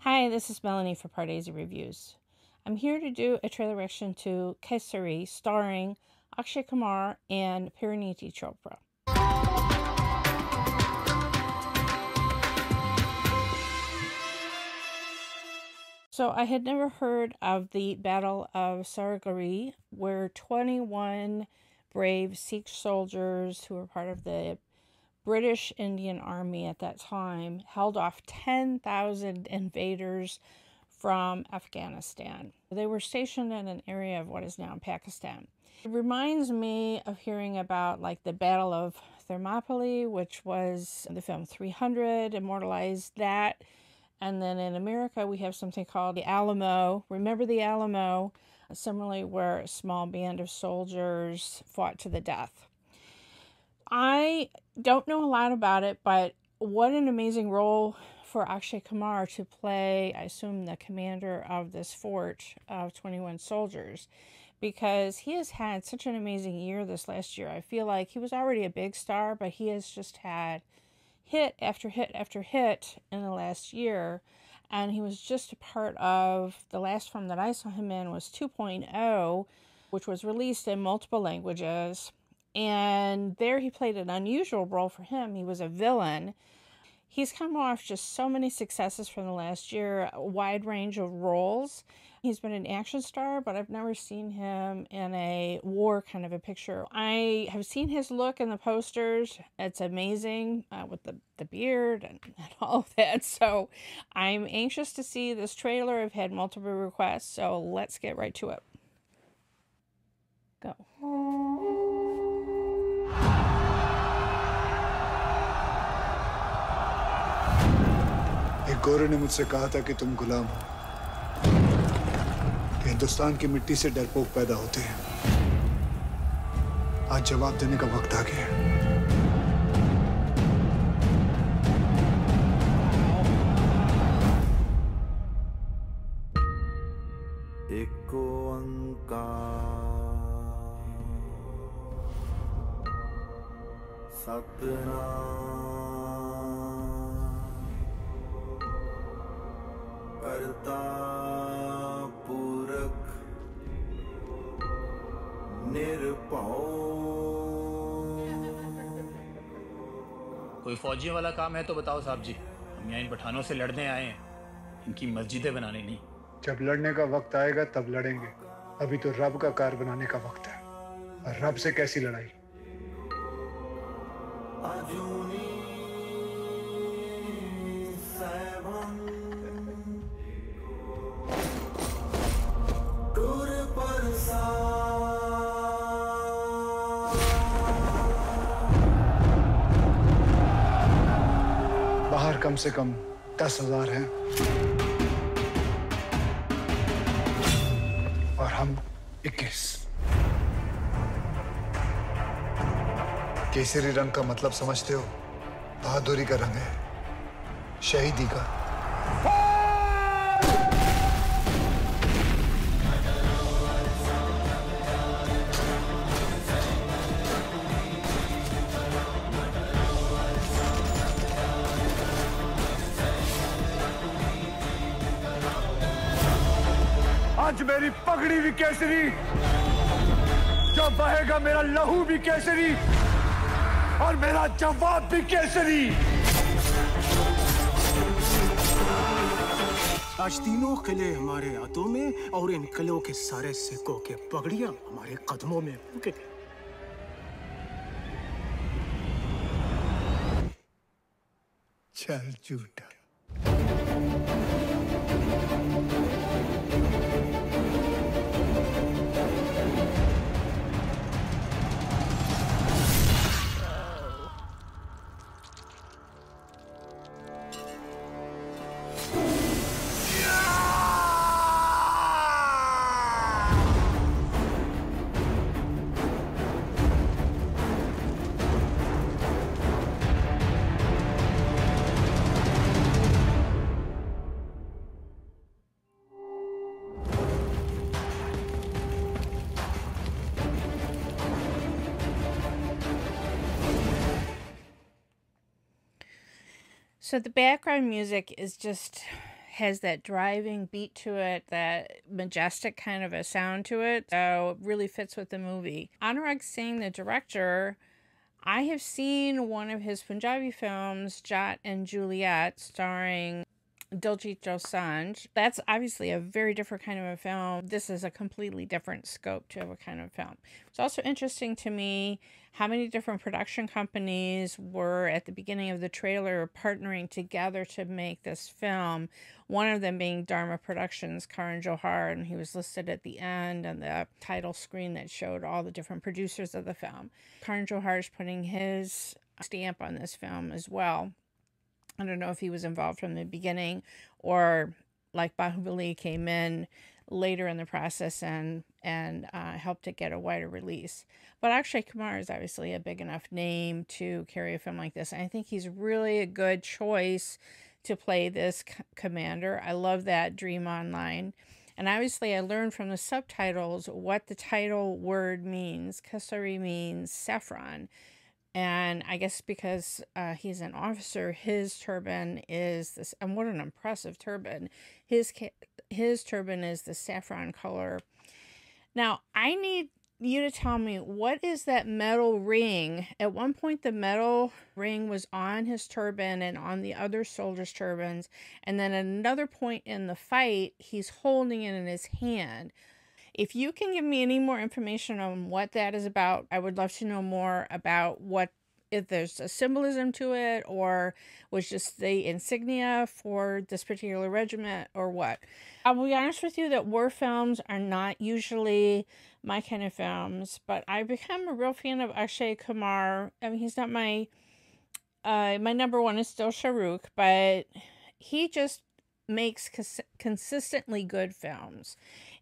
Hi, this is Melanie for Pardesi Reviews. I'm here to do a trailer reaction to Kesari starring Akshay Kumar and Parineeti Chopra. So I had never heard of the Battle of Sargari, where 21 brave Sikh soldiers who were part of the British Indian Army at that time held off 10,000 invaders from Afghanistan. They were stationed in an area of what is now Pakistan. It reminds me of hearing about like the Battle of Thermopylae, which was the film 300, immortalized that. And then in America, we have something called the Alamo. Remember the Alamo? Similarly, where a small band of soldiers fought to the death. I don't know a lot about it, but what an amazing role for Akshay Kumar to play, I assume, the commander of this fort of 21 soldiers, because he has had such an amazing year this last year. I feel like he was already a big star, but he has just had hit after hit after hit in the last year. And he was just a part of, the last film that I saw him in was 2.0, which was released in multiple languages. And there he played an unusual role for him. He was a villain. He's come off just so many successes from the last year, a wide range of roles. He's been an action star, but I've never seen him in a war kind of a picture. I have seen his look in the posters. It's amazing with the beard and all of that. So I'm anxious to see this trailer. I've had multiple requests, so let's get right to it. Go. एक गोरे ने मुझसे कहा था कि तुम गुलाम हो, कि हिंदुस्तान की मिट्टी से डरपोक पैदा होते हैं। आज जवाब देने का वक्त आ गया। एको सतना करता पूरक निर्भौ। कोई फौजियों वाला काम है तो बताओ साहब जी, हम यहाँ इन पठानों से लड़ने आए हैं, इनकी मस्जिदें बनाने नहीं। जब लड़ने का वक्त आएगा तब लड़ेंगे। अभी तो रब का कार बनाने का वक्त है। और रब से कैसी लड़ाई? बाहर कम से कम 10,000 हैं और हम 21। केसरी रंग का मतलब समझते हो? बहादुरी का रंग है, शहीदी का। आज मेरी पगड़ी भी केसरी, जो बहेगा मेरा लहू भी केसरी और मेरा जवाब भी केसरी। आज तीनों किले हमारे हाथों में और इन किलों के सारे सिक्कों के पगड़ियां हमारे कदमों में। चल झूठा। So the background music is just has that driving beat to it, that majestic kind of a sound to it. So it really fits with the movie. Anurag Singh, the director, I have seen one of his Punjabi films, Jat and Juliet, starring Diljit Dosanjh. That's obviously a very different kind of a film. This is a completely different scope to a kind of film. It's also interesting to me how many different production companies were at the beginning of the trailer partnering together to make this film. One of them being Dharma Productions, Karan Johar, and he was listed at the end on the title screen that showed all the different producers of the film. Karan Johar is putting his stamp on this film as well. I don't know if he was involved from the beginning or like Bahubali came in later in the process and helped it get a wider release. But Akshay Kumar is obviously a big enough name to carry a film like this. And I think he's really a good choice to play this commander. I love that Dream Online. And obviously I learned from the subtitles what the title word means. Kesari means saffron. And I guess because he's an officer, his turban is this, and what an impressive turban. His turban is the saffron color. Now, I need you to tell me, what is that metal ring? At one point, the metal ring was on his turban and on the other soldiers' turbans. And then at another point in the fight, he's holding it in his hand. If you can give me any more information on what that is about, I would love to know more about what, if there's a symbolism to it, or was just the insignia for this particular regiment, or what. I'll be honest with you that war films are not usually my kind of films, but I've become a real fan of Akshay Kumar. I mean, he's not my number one is still Shah Rukh, but he just makes consistently good films.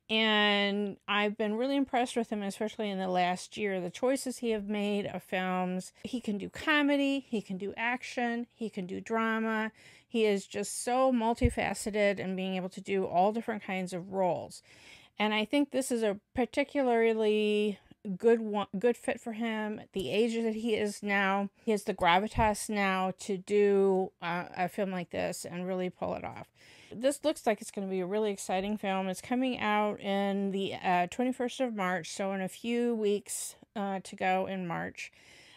And I've been really impressed with him, especially in the last year. The choices he have made of films. He can do comedy, he can do action, he can do drama. He is just so multifaceted and being able to do all different kinds of roles. And I think this is a particularly good fit for him. At the age that he is now, he has the gravitas now to do a film like this and really pull it off. This looks like it's going to be a really exciting film. It's coming out in the 21st of March, so in a few weeks to go in March.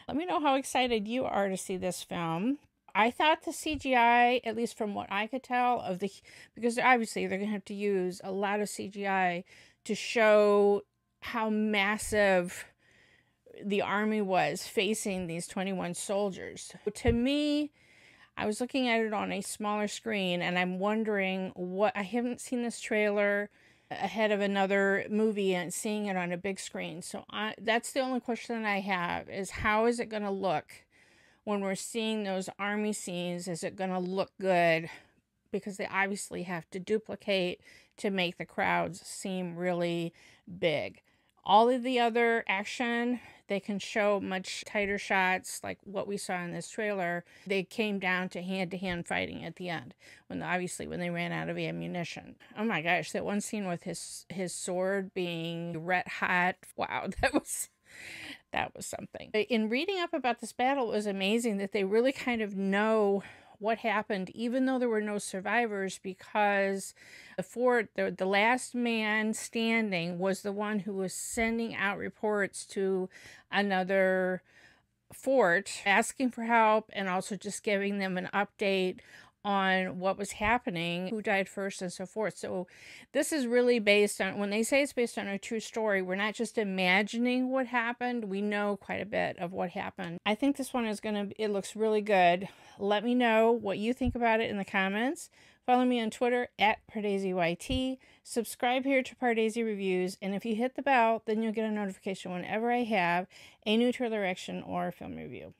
Let me know how excited you are to see this film. I thought the CGI, at least from what I could tell, because obviously they're going to have to use a lot of CGI to show how massive the army was facing these 21 soldiers. To me, I was looking at it on a smaller screen, and I'm wondering I haven't seen this trailer ahead of another movie and seeing it on a big screen. So that's the only question I have, is how is it going to look when we're seeing those army scenes? Is it going to look good? Because they obviously have to duplicate to make the crowds seem really big. All of the other action, they can show much tighter shots like what we saw in this trailer. They came down to hand-to-hand fighting at the end, when they ran out of ammunition. Oh my gosh, that one scene with his sword being red hot. Wow, that was something. In reading up about this battle, it was amazing that they really kind of know what happened, even though there were no survivors, because the last man standing was the one who was sending out reports to another fort, asking for help, and also just giving them an update on what was happening, who died first, and so forth. So this is really based on, when they say it's based on a true story, we're not just imagining what happened. We know quite a bit of what happened. I think this one is it looks really good. Let me know what you think about it in the comments. Follow me on Twitter at PardesiYT. Subscribe here to Pardesi Reviews, and if you hit the bell, then you'll get a notification whenever I have a new trailer reaction or film review.